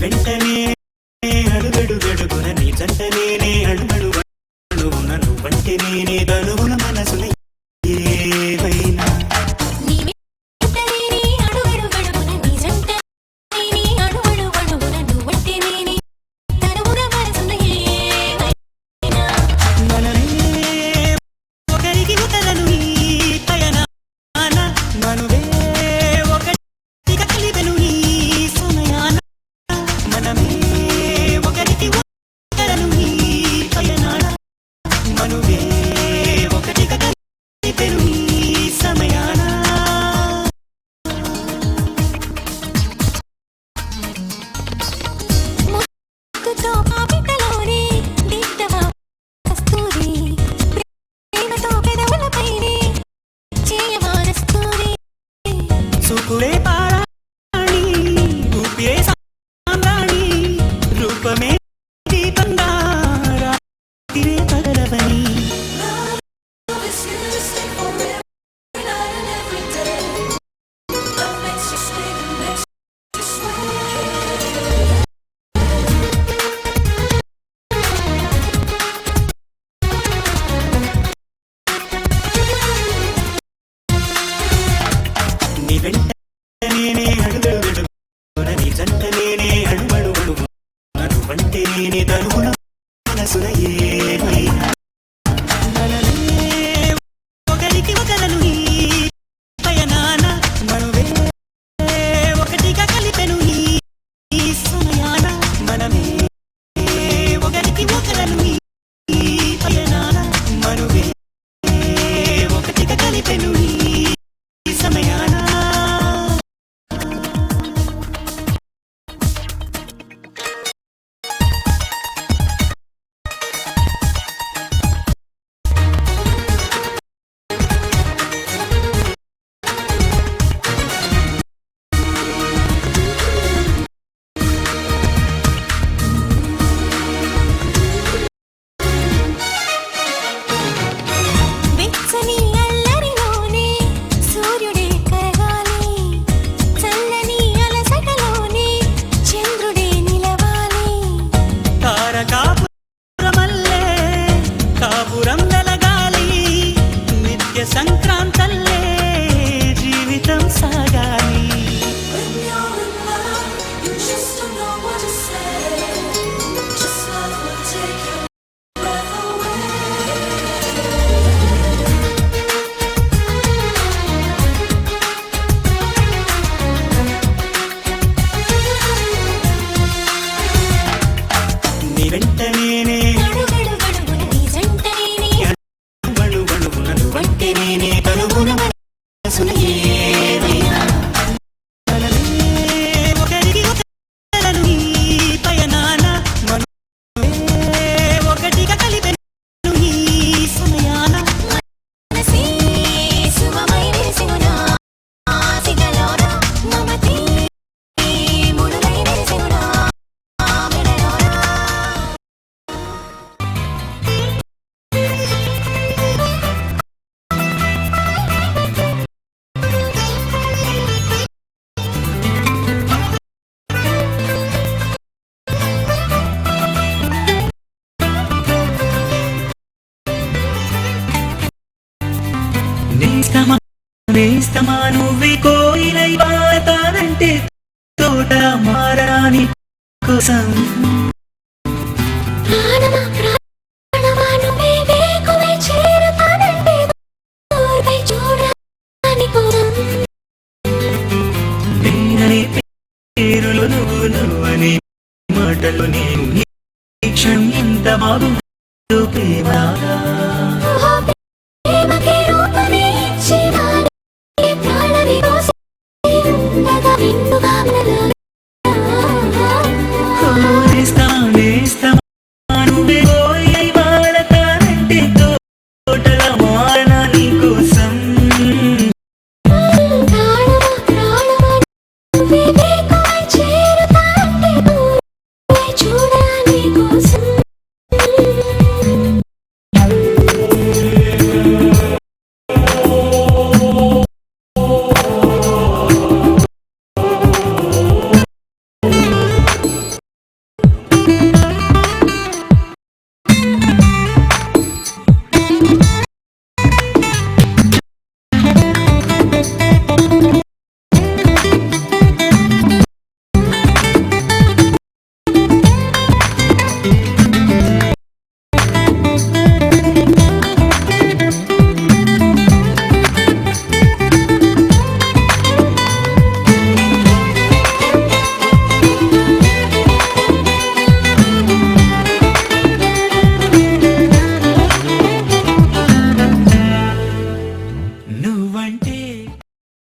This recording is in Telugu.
వెంటనే అడుగడుగడుగున నీ జంట నేనే అడుగడుగున నువ్వంటే నేనే గనుగున మనసున ఏవైనా సుకులే పారాణి రూపే సామ్రాణి రూపమే దీపంగా రాత్రిరే పగలవని నీ వెంట నేనే అడుగడుగడుగున నీ జంట నేనే అడుగడుగడుగున నువ్వంటే నేనే గనుగున మనసున ఏవైనా ఒకరికి ఒకరను ఈ పయనాన మనమే ఒకటిగా కలిపెను ఈ సమయాన మనమే ఒకరికి ఒకరను ఈ పయనాన మనమే ఒకటిగా కలిపెను ఈ సమయాన కాపురం వెలగాలి నిత్య సంక్రాంతల్లే జీవితం సాగాలి నీ వెంట నేనే నువ్వంటే నేనే గనుగున మనసున ఏవైనా ఒకరికి ఒకరను ఈ పయనాన మనమే ఒకటిగా కలిపెను ఈ సమయాన నేస్తమా నువ్వే కోయిలై వాతానంటే తోట మారని కోసం నేననే పేరులో నువ్వని మాటలు నేను ఈ క్షణం ఎంత బాగుందో ప్రేమగా